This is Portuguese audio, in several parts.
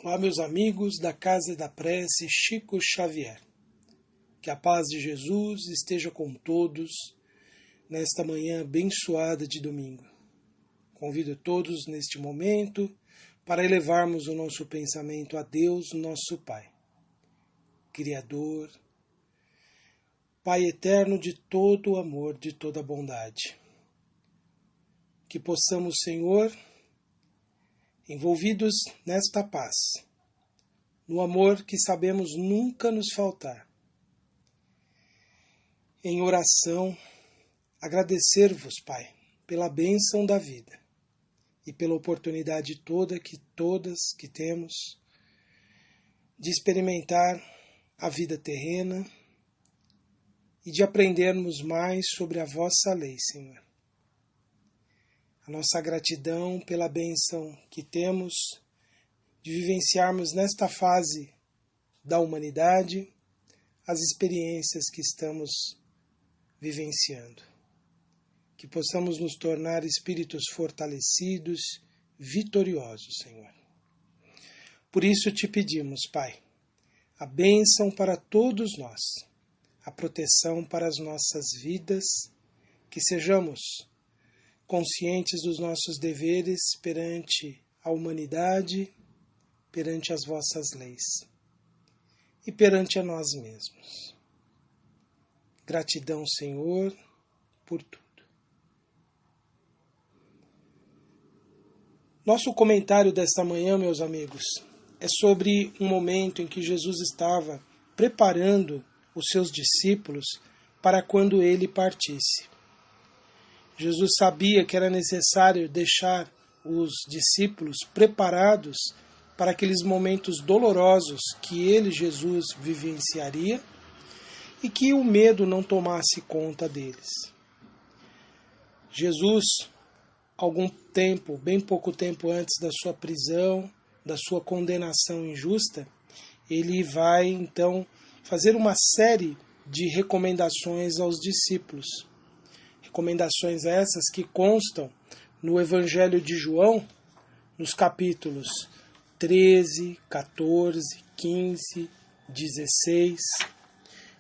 Olá, meus amigos da Casa da Prece Chico Xavier. Que a paz de Jesus esteja com todos nesta manhã abençoada de domingo. Convido todos neste momento para elevarmos o nosso pensamento a Deus, nosso Pai, Criador, Pai eterno de todo o amor, de toda a bondade. Que possamos, Senhor, envolvidos nesta paz, no amor que sabemos nunca nos faltar, em oração, agradecer-vos, Pai, pela bênção da vida e pela oportunidade todas que temos de experimentar a vida terrena e de aprendermos mais sobre a vossa lei, Senhor. A nossa gratidão pela bênção que temos de vivenciarmos nesta fase da humanidade as experiências que estamos vivenciando. Que possamos nos tornar espíritos fortalecidos, vitoriosos, Senhor. Por isso te pedimos, Pai, a bênção para todos nós, a proteção para as nossas vidas, que sejamos conscientes dos nossos deveres perante a humanidade, perante as vossas leis e perante a nós mesmos. Gratidão, Senhor, por tudo. Nosso comentário desta manhã, meus amigos, é sobre um momento em que Jesus estava preparando os seus discípulos para quando ele partisse. Jesus sabia que era necessário deixar os discípulos preparados para aqueles momentos dolorosos que ele, Jesus, vivenciaria e que o medo não tomasse conta deles. Jesus, algum tempo, bem pouco tempo antes da sua prisão, da sua condenação injusta, ele vai então fazer uma série de recomendações aos discípulos. Recomendações essas que constam no Evangelho de João, nos capítulos 13, 14, 15, 16.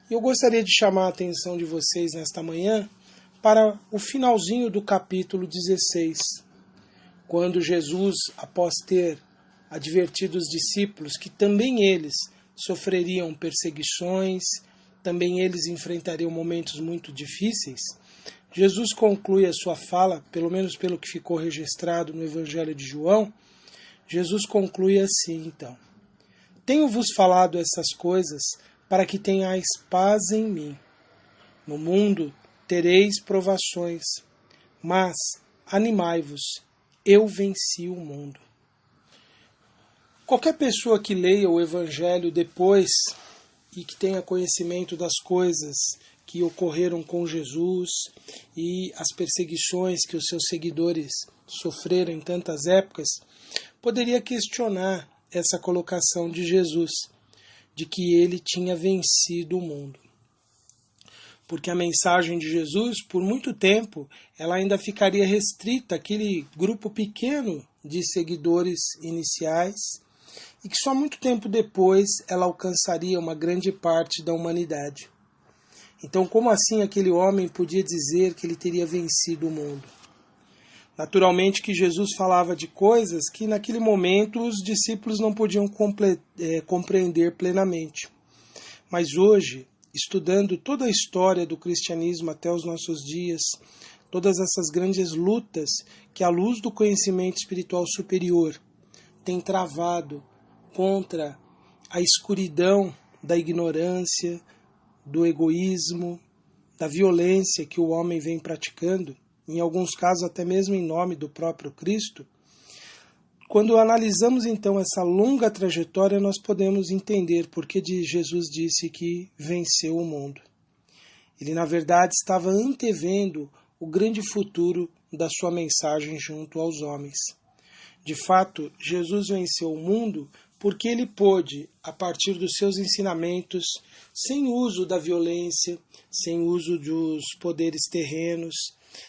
E eu gostaria de chamar a atenção de vocês nesta manhã para o finalzinho do capítulo 16, quando Jesus, após ter advertido os discípulos que também eles sofreriam perseguições, também eles enfrentariam momentos muito difíceis, Jesus conclui a sua fala, pelo menos pelo que ficou registrado no Evangelho de João. Jesus conclui assim, então: Tenho-vos falado essas coisas para que tenhais paz em mim. No mundo tereis provações, mas animai-vos, eu venci o mundo. Qualquer pessoa que leia o Evangelho depois e que tenha conhecimento das coisas que ocorreram com Jesus e as perseguições que os seus seguidores sofreram em tantas épocas, poderia questionar essa colocação de Jesus, de que ele tinha vencido o mundo. Porque a mensagem de Jesus, por muito tempo, ela ainda ficaria restrita àquele grupo pequeno de seguidores iniciais, e que só muito tempo depois ela alcançaria uma grande parte da humanidade. Então, como assim aquele homem podia dizer que ele teria vencido o mundo? Naturalmente que Jesus falava de coisas que naquele momento os discípulos não podiam compreender plenamente. Mas hoje, estudando toda a história do cristianismo até os nossos dias, todas essas grandes lutas que a luz do conhecimento espiritual superior tem travado contra a escuridão da ignorância, do egoísmo, da violência que o homem vem praticando, em alguns casos até mesmo em nome do próprio Cristo, quando analisamos então essa longa trajetória, nós podemos entender por que Jesus disse que venceu o mundo. Ele, na verdade, estava antevendo o grande futuro da sua mensagem junto aos homens. De fato, Jesus venceu o mundo porque ele pôde, a partir dos seus ensinamentos, sem uso da violência, sem uso dos poderes terrenos,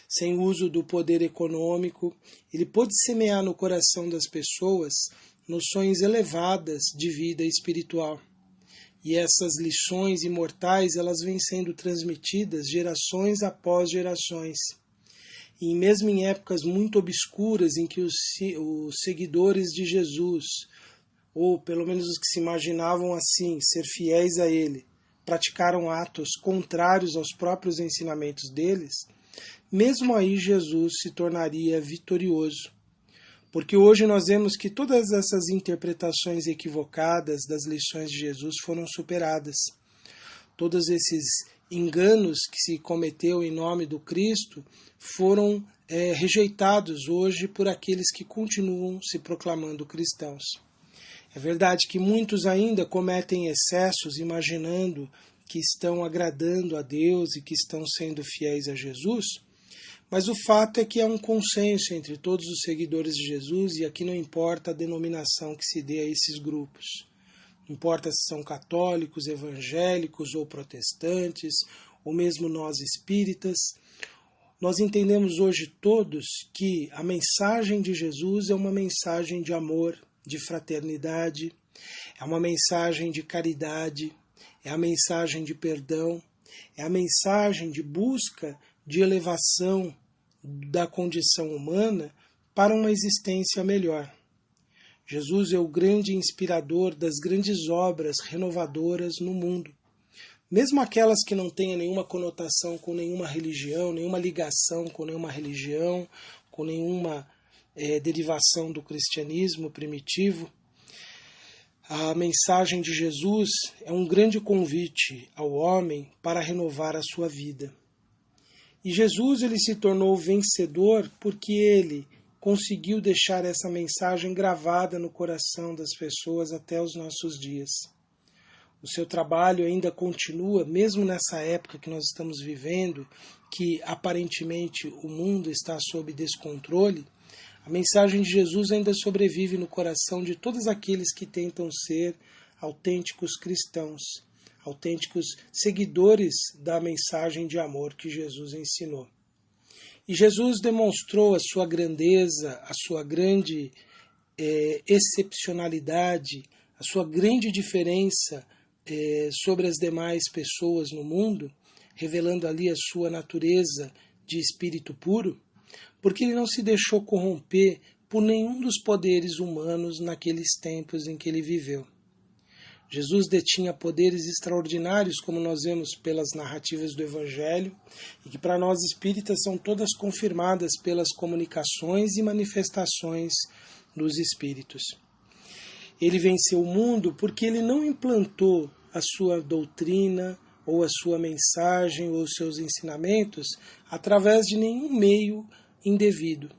sem uso do poder econômico, ele pôde semear no coração das pessoas noções elevadas de vida espiritual. E essas lições imortais, elas vêm sendo transmitidas gerações após gerações. E mesmo em épocas muito obscuras em que os seguidores de Jesus, ou pelo menos os que se imaginavam assim, ser fiéis a ele, praticaram atos contrários aos próprios ensinamentos deles, mesmo aí Jesus se tornaria vitorioso. Porque hoje nós vemos que todas essas interpretações equivocadas das lições de Jesus foram superadas. Todos esses enganos que se cometeu em nome do Cristo foram rejeitados hoje por aqueles que continuam se proclamando cristãos. É verdade que muitos ainda cometem excessos imaginando que estão agradando a Deus e que estão sendo fiéis a Jesus, mas o fato é que há um consenso entre todos os seguidores de Jesus, e aqui não importa a denominação que se dê a esses grupos. Não importa se são católicos, evangélicos ou protestantes, ou mesmo nós espíritas. Nós entendemos hoje todos que a mensagem de Jesus é uma mensagem de amor, de fraternidade, é uma mensagem de caridade, é a mensagem de perdão, é a mensagem de busca de elevação da condição humana para uma existência melhor. Jesus é o grande inspirador das grandes obras renovadoras no mundo. Mesmo aquelas que não tenham nenhuma conotação com nenhuma religião, nenhuma ligação com nenhuma religião, com nenhuma derivação do cristianismo primitivo, a mensagem de Jesus é um grande convite ao homem para renovar a sua vida. E Jesus ele se tornou vencedor porque ele conseguiu deixar essa mensagem gravada no coração das pessoas até os nossos dias. O seu trabalho ainda continua, mesmo nessa época que nós estamos vivendo, que aparentemente o mundo está sob descontrole. A mensagem de Jesus ainda sobrevive no coração de todos aqueles que tentam ser autênticos cristãos, autênticos seguidores da mensagem de amor que Jesus ensinou. E Jesus demonstrou a sua grandeza, a sua grande excepcionalidade, a sua grande diferença sobre as demais pessoas no mundo, revelando ali a sua natureza de espírito puro, porque ele não se deixou corromper por nenhum dos poderes humanos naqueles tempos em que ele viveu. Jesus detinha poderes extraordinários, como nós vemos pelas narrativas do Evangelho, e que para nós espíritas são todas confirmadas pelas comunicações e manifestações dos espíritos. Ele venceu o mundo porque ele não implantou a sua doutrina, ou a sua mensagem, ou os seus ensinamentos, através de nenhum meio indevido.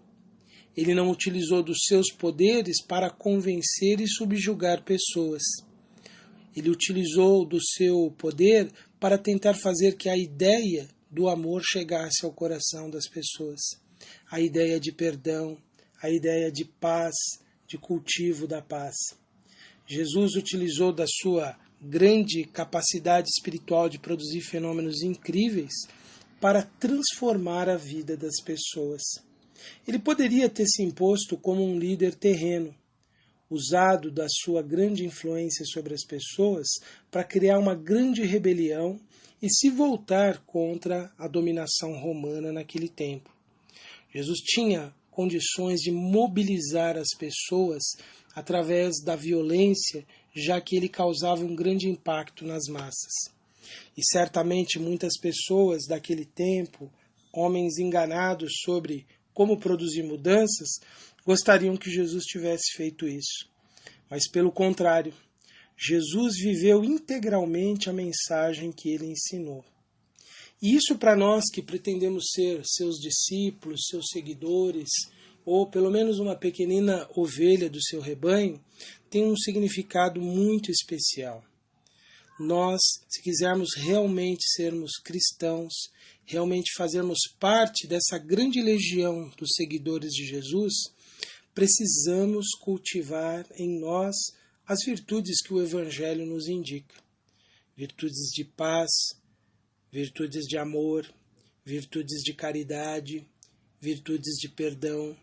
Ele não utilizou dos seus poderes para convencer e subjugar pessoas. Ele utilizou do seu poder para tentar fazer que a ideia do amor chegasse ao coração das pessoas. A ideia de perdão, a ideia de paz, de cultivo da paz. Jesus utilizou da sua grande capacidade espiritual de produzir fenômenos incríveis para transformar a vida das pessoas. Ele poderia ter se imposto como um líder terreno, usado da sua grande influência sobre as pessoas para criar uma grande rebelião e se voltar contra a dominação romana naquele tempo. Jesus tinha condições de mobilizar as pessoas através da violência, já que ele causava um grande impacto nas massas. E certamente muitas pessoas daquele tempo, homens enganados sobre como produzir mudanças, gostariam que Jesus tivesse feito isso. Mas, pelo contrário, Jesus viveu integralmente a mensagem que ele ensinou. E isso para nós que pretendemos ser seus discípulos, seus seguidores, ou pelo menos uma pequenina ovelha do seu rebanho, tem um significado muito especial. Nós, se quisermos realmente sermos cristãos, realmente fazermos parte dessa grande legião dos seguidores de Jesus, precisamos cultivar em nós as virtudes que o Evangelho nos indica. Virtudes de paz, virtudes de amor, virtudes de caridade, virtudes de perdão,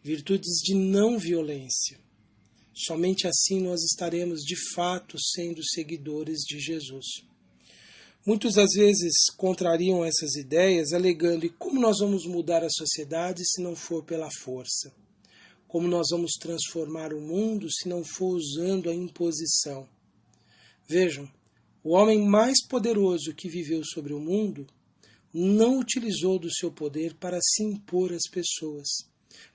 virtudes de não violência. Somente assim nós estaremos de fato sendo seguidores de Jesus. Muitos às vezes contrariam essas ideias, alegando: e como nós vamos mudar a sociedade se não for pela força? Como nós vamos transformar o mundo se não for usando a imposição? Vejam, o homem mais poderoso que viveu sobre o mundo não utilizou do seu poder para se impor às pessoas,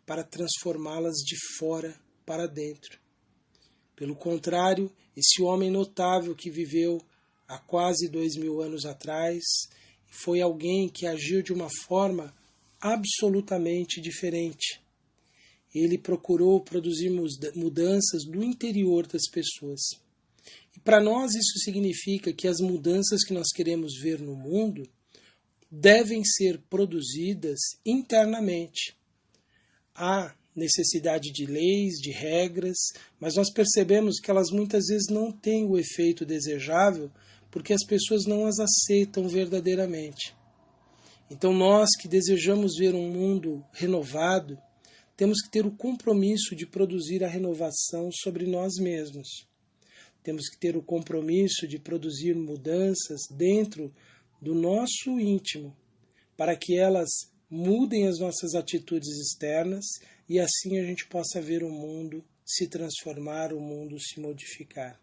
para transformá-las de fora para dentro. Pelo contrário, esse homem notável que viveu há quase 2000 anos atrás foi alguém que agiu de uma forma absolutamente diferente. Ele procurou produzir mudanças do interior das pessoas. E para nós isso significa que as mudanças que nós queremos ver no mundo devem ser produzidas internamente. Há necessidade de leis, de regras, mas nós percebemos que elas muitas vezes não têm o efeito desejável porque as pessoas não as aceitam verdadeiramente. Então nós que desejamos ver um mundo renovado, temos que ter o compromisso de produzir a renovação sobre nós mesmos. Temos que ter o compromisso de produzir mudanças dentro do nosso íntimo, para que elas mudem as nossas atitudes externas e assim a gente possa ver o mundo se transformar, o mundo se modificar.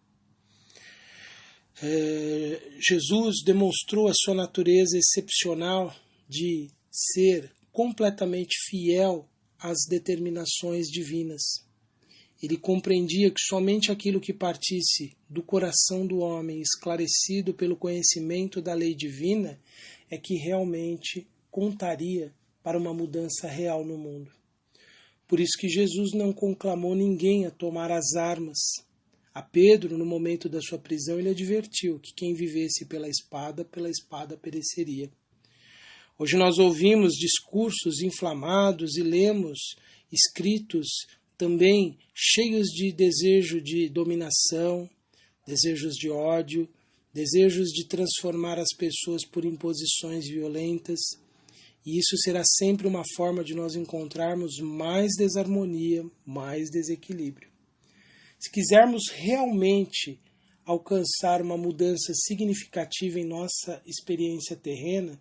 Jesus demonstrou a sua natureza excepcional de ser completamente fiel às determinações divinas. Ele compreendia que somente aquilo que partisse do coração do homem, esclarecido pelo conhecimento da lei divina, é que realmente contaria para uma mudança real no mundo. Por isso que Jesus não conclamou ninguém a tomar as armas. A Pedro, no momento da sua prisão, ele advertiu que quem vivesse pela espada pereceria. Hoje nós ouvimos discursos inflamados e lemos escritos também cheios de desejo de dominação, desejos de ódio, desejos de transformar as pessoas por imposições violentas. E isso será sempre uma forma de nós encontrarmos mais desarmonia, mais desequilíbrio. Se quisermos realmente alcançar uma mudança significativa em nossa experiência terrena,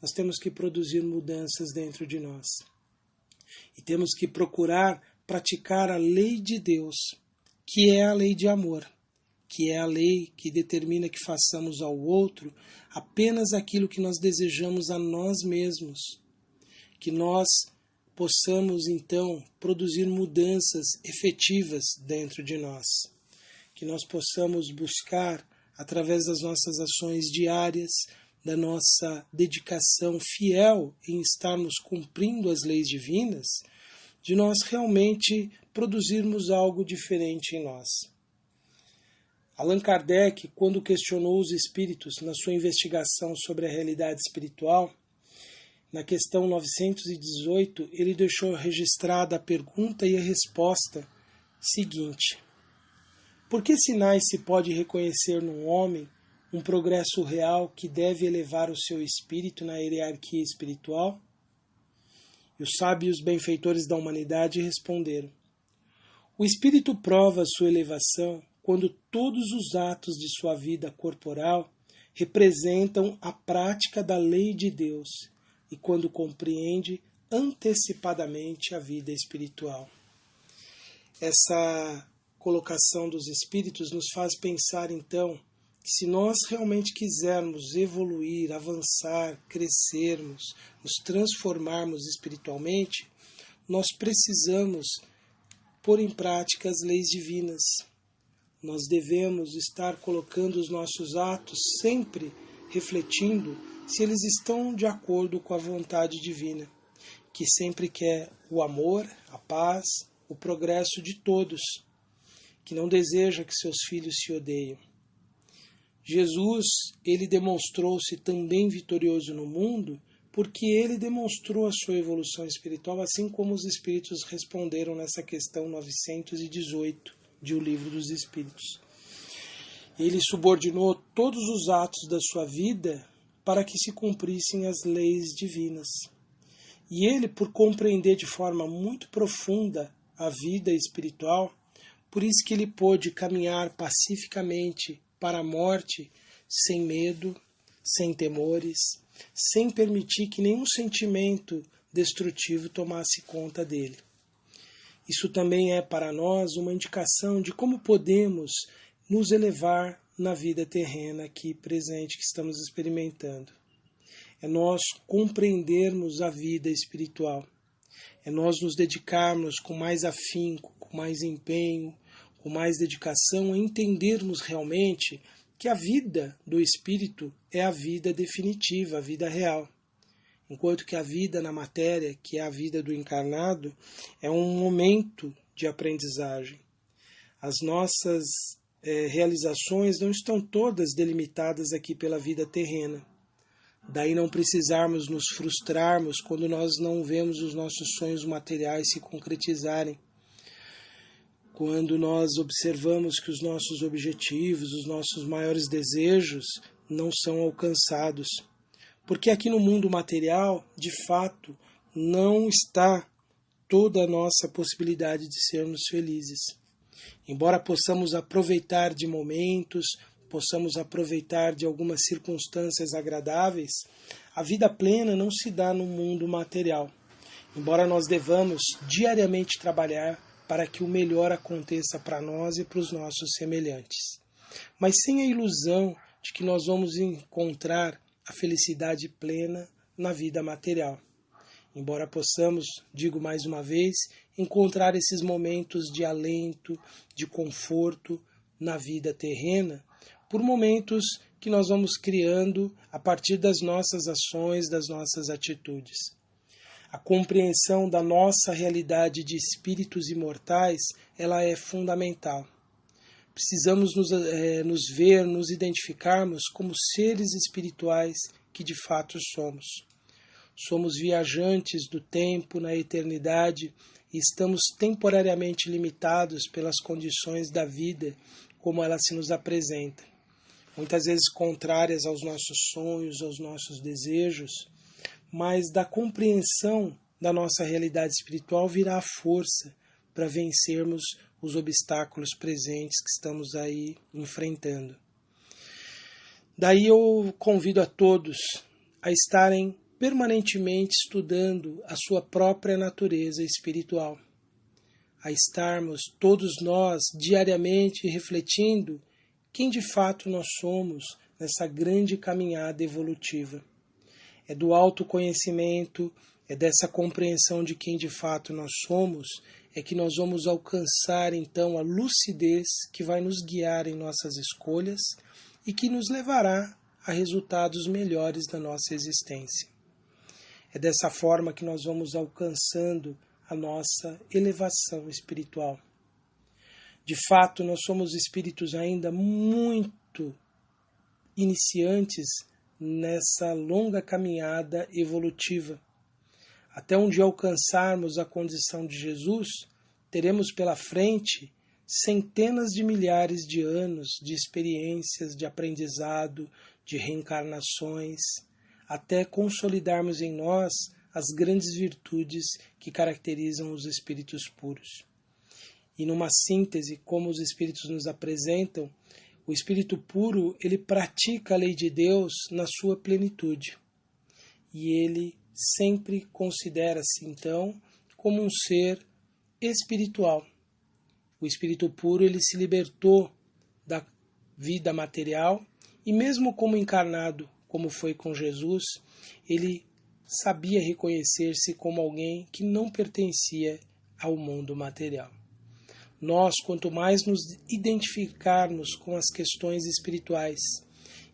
nós temos que produzir mudanças dentro de nós. E temos que procurar praticar a lei de Deus, que é a lei de amor, que é a lei que determina que façamos ao outro apenas aquilo que nós desejamos a nós mesmos, que nós possamos então produzir mudanças efetivas dentro de nós, que nós possamos buscar, através das nossas ações diárias, da nossa dedicação fiel em estarmos cumprindo as leis divinas, de nós realmente produzirmos algo diferente em nós. Allan Kardec, quando questionou os espíritos na sua investigação sobre a realidade espiritual, na questão 918, ele deixou registrada a pergunta e a resposta seguinte: por que sinais se pode reconhecer num homem um progresso real que deve elevar o seu espírito na hierarquia espiritual? E os sábios benfeitores da humanidade responderam: o espírito prova a sua elevação quando todos os atos de sua vida corporal representam a prática da lei de Deus e quando compreende antecipadamente a vida espiritual. Essa colocação dos espíritos nos faz pensar então que se nós realmente quisermos evoluir, avançar, crescermos, nos transformarmos espiritualmente, nós precisamos pôr em prática as leis divinas. Nós devemos estar colocando os nossos atos sempre refletindo se eles estão de acordo com a vontade divina, que sempre quer o amor, a paz, o progresso de todos, que não deseja que seus filhos se odeiem. Jesus, ele demonstrou-se também vitorioso no mundo porque ele demonstrou a sua evolução espiritual, assim como os espíritos responderam nessa questão 918 de O Livro dos Espíritos. Ele subordinou todos os atos da sua vida para que se cumprissem as leis divinas. E ele, por compreender de forma muito profunda a vida espiritual, por isso que ele pôde caminhar pacificamente para a morte, sem medo, sem temores, sem permitir que nenhum sentimento destrutivo tomasse conta dele. Isso também é para nós uma indicação de como podemos nos elevar na vida terrena aqui presente que estamos experimentando. É nós compreendermos a vida espiritual. É nós nos dedicarmos com mais afinco, com mais empenho, com mais dedicação a entendermos realmente que a vida do espírito é a vida definitiva, a vida real. Enquanto que a vida na matéria, que é a vida do encarnado, é um momento de aprendizagem. As nossas realizações não estão todas delimitadas aqui pela vida terrena. Daí não precisarmos nos frustrarmos quando nós não vemos os nossos sonhos materiais se concretizarem. Quando nós observamos que os nossos objetivos, os nossos maiores desejos não são alcançados. Porque aqui no mundo material, de fato, não está toda a nossa possibilidade de sermos felizes. Embora possamos aproveitar de momentos, possamos aproveitar de algumas circunstâncias agradáveis, a vida plena não se dá no mundo material. Embora nós devamos diariamente trabalhar para que o melhor aconteça para nós e para os nossos semelhantes. Mas sem a ilusão de que nós vamos encontrar a felicidade plena na vida material. Embora possamos, digo mais uma vez, encontrar esses momentos de alento, de conforto na vida terrena, por momentos que nós vamos criando a partir das nossas ações, das nossas atitudes. A compreensão da nossa realidade de espíritos imortais, ela é fundamental. Precisamos nos ver, nos identificarmos como seres espirituais que de fato somos. Somos viajantes do tempo na eternidade e estamos temporariamente limitados pelas condições da vida como ela se nos apresenta. Muitas vezes contrárias aos nossos sonhos, aos nossos desejos, mas da compreensão da nossa realidade espiritual virá a força para vencermos os obstáculos presentes que estamos aí enfrentando. Daí eu convido a todos a estarem permanentemente estudando a sua própria natureza espiritual, a estarmos todos nós diariamente refletindo quem de fato nós somos nessa grande caminhada evolutiva. É do autoconhecimento, é dessa compreensão de quem de fato nós somos, é que nós vamos alcançar então a lucidez que vai nos guiar em nossas escolhas e que nos levará a resultados melhores da nossa existência. É dessa forma que nós vamos alcançando a nossa elevação espiritual. De fato, nós somos espíritos ainda muito iniciantes nessa longa caminhada evolutiva. Até onde alcançarmos a condição de Jesus, teremos pela frente centenas de milhares de anos de experiências, de aprendizado, de reencarnações, até consolidarmos em nós as grandes virtudes que caracterizam os espíritos puros. E numa síntese, como os espíritos nos apresentam, o espírito puro, ele pratica a lei de Deus na sua plenitude. E ele sempre considera-se, então, como um ser espiritual. O espírito puro, ele se libertou da vida material e mesmo como encarnado, como foi com Jesus, ele sabia reconhecer-se como alguém que não pertencia ao mundo material. Nós, quanto mais nos identificarmos com as questões espirituais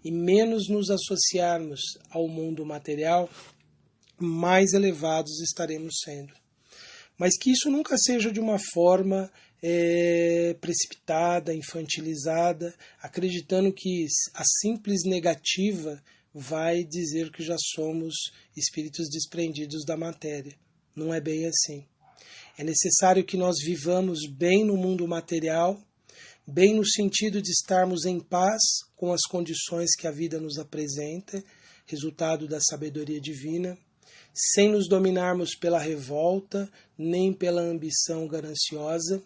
e menos nos associarmos ao mundo material, mais elevados estaremos sendo. Mas que isso nunca seja de uma forma precipitada, infantilizada, acreditando que a simples negativa vai dizer que já somos espíritos desprendidos da matéria. Não é bem assim. É necessário que nós vivamos bem no mundo material, bem no sentido de estarmos em paz com as condições que a vida nos apresenta, resultado da sabedoria divina, sem nos dominarmos pela revolta, nem pela ambição gananciosa,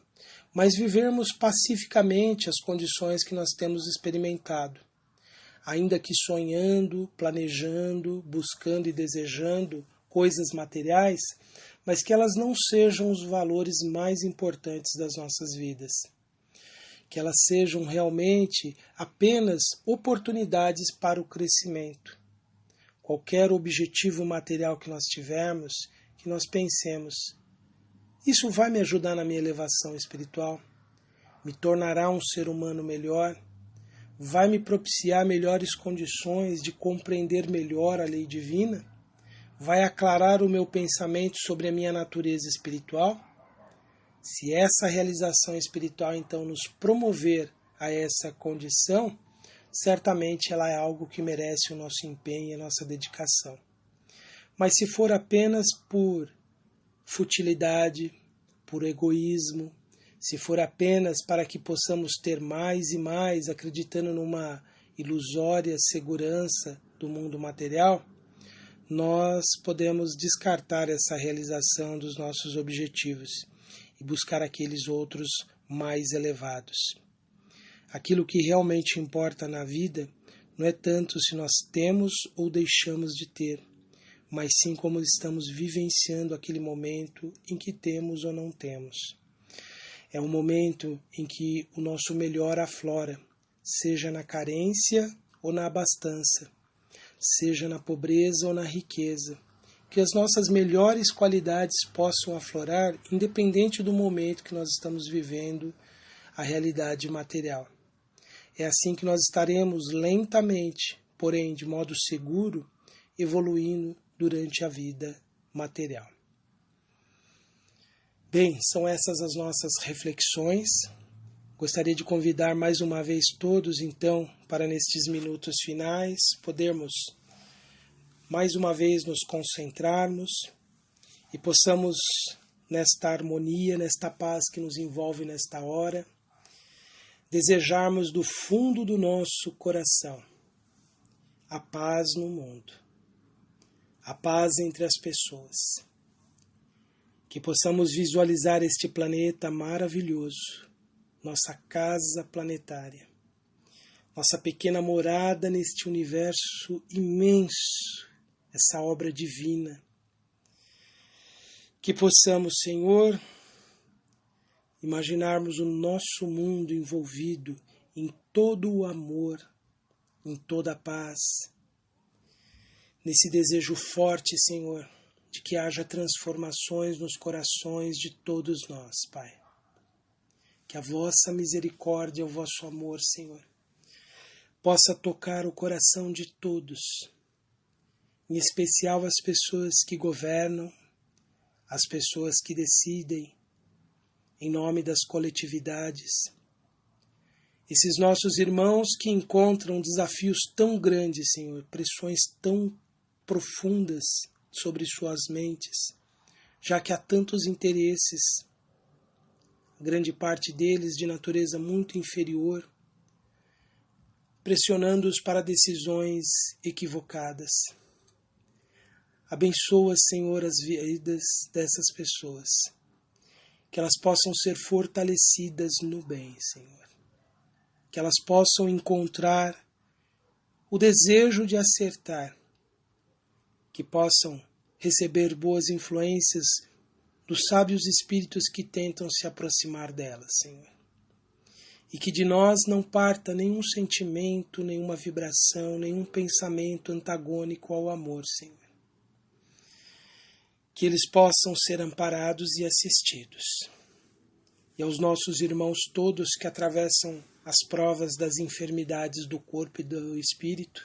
mas vivermos pacificamente as condições que nós temos experimentado, ainda que sonhando, planejando, buscando e desejando coisas materiais, mas que elas não sejam os valores mais importantes das nossas vidas. Que elas sejam realmente apenas oportunidades para o crescimento. Qualquer objetivo material que nós tivermos, que nós pensemos, isso vai me ajudar na minha elevação espiritual? Me tornará um ser humano melhor? Vai me propiciar melhores condições de compreender melhor a lei divina? Vai aclarar o meu pensamento sobre a minha natureza espiritual? Se essa realização espiritual então nos promover a essa condição, certamente ela é algo que merece o nosso empenho e a nossa dedicação. Mas se for apenas por futilidade, por egoísmo, se for apenas para que possamos ter mais e mais, acreditando numa ilusória segurança do mundo material, nós podemos descartar essa realização dos nossos objetivos e buscar aqueles outros mais elevados. Aquilo que realmente importa na vida não é tanto se nós temos ou deixamos de ter, mas sim como estamos vivenciando aquele momento em que temos ou não temos. É um momento em que o nosso melhor aflora, seja na carência ou na abastança, seja na pobreza ou na riqueza, que as nossas melhores qualidades possam aflorar, independente do momento que nós estamos vivendo a realidade material. É assim que nós estaremos lentamente, porém de modo seguro, evoluindo durante a vida material. Bem, são essas as nossas reflexões. Gostaria de convidar mais uma vez todos, então, para nestes minutos finais, podermos mais uma vez nos concentrarmos e possamos, nesta harmonia, nesta paz que nos envolve nesta hora, desejarmos do fundo do nosso coração a paz no mundo, a paz entre as pessoas, que possamos visualizar este planeta maravilhoso, nossa casa planetária, nossa pequena morada neste universo imenso, essa obra divina. Que possamos, Senhor, imaginarmos o nosso mundo envolvido em todo o amor, em toda a paz, nesse desejo forte, Senhor, de que haja transformações nos corações de todos nós, Pai. Que a vossa misericórdia, o vosso amor, Senhor, possa tocar o coração de todos, em especial as pessoas que governam, as pessoas que decidem, em nome das coletividades. Esses nossos irmãos que encontram desafios tão grandes, Senhor, pressões tão profundas sobre suas mentes, já que há tantos interesses, grande parte deles de natureza muito inferior, pressionando-os para decisões equivocadas. Abençoa, Senhor, as vidas dessas pessoas, que elas possam ser fortalecidas no bem, Senhor. Que elas possam encontrar o desejo de acertar, que possam receber boas influências dos sábios espíritos que tentam se aproximar delas, Senhor. E que de nós não parta nenhum sentimento, nenhuma vibração, nenhum pensamento antagônico ao amor, Senhor. Que eles possam ser amparados e assistidos. E aos nossos irmãos todos que atravessam as provas das enfermidades do corpo e do espírito,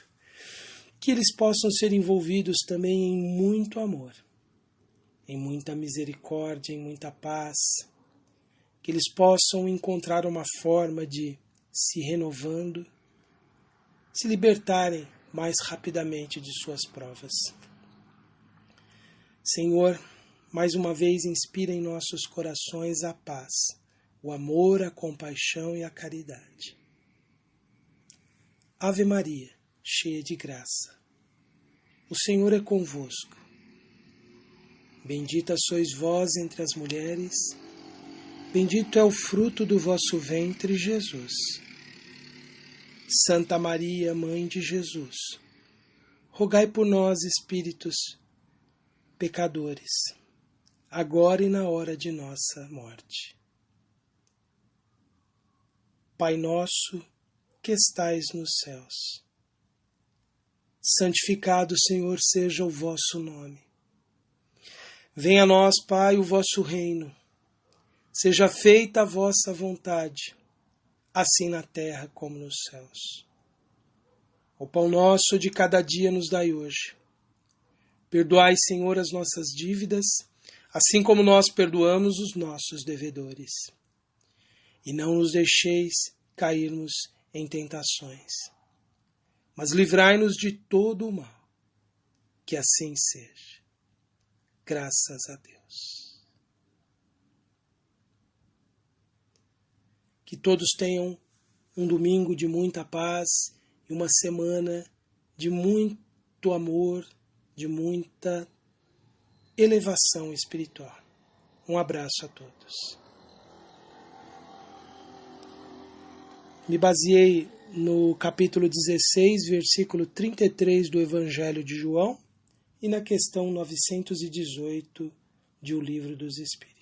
que eles possam ser envolvidos também em muito amor, em muita misericórdia, em muita paz, que eles possam encontrar uma forma de, se renovando, se libertarem mais rapidamente de suas provas. Senhor, mais uma vez inspira em nossos corações a paz, o amor, a compaixão e a caridade. Ave Maria, cheia de graça, o Senhor é convosco. Bendita sois vós entre as mulheres, Bendito é o fruto do vosso ventre, Jesus. Santa Maria, Mãe de Jesus, rogai por nós, espíritos pecadores, agora e na hora de nossa morte. Pai nosso, que estais nos céus, santificado, Senhor, seja o vosso nome. Venha a nós, Pai, o vosso reino. Seja feita a vossa vontade, assim na terra como nos céus. O pão nosso de cada dia nos dai hoje. Perdoai, Senhor, as nossas dívidas, assim como nós perdoamos os nossos devedores. E não nos deixeis cairmos em tentações, mas livrai-nos de todo o mal. Que assim seja. Graças a Deus. Que todos tenham um domingo de muita paz e uma semana de muito amor, de muita elevação espiritual. Um abraço a todos. Me baseei no capítulo 16, versículo 33 do Evangelho de João e na questão 918 de O Livro dos Espíritos.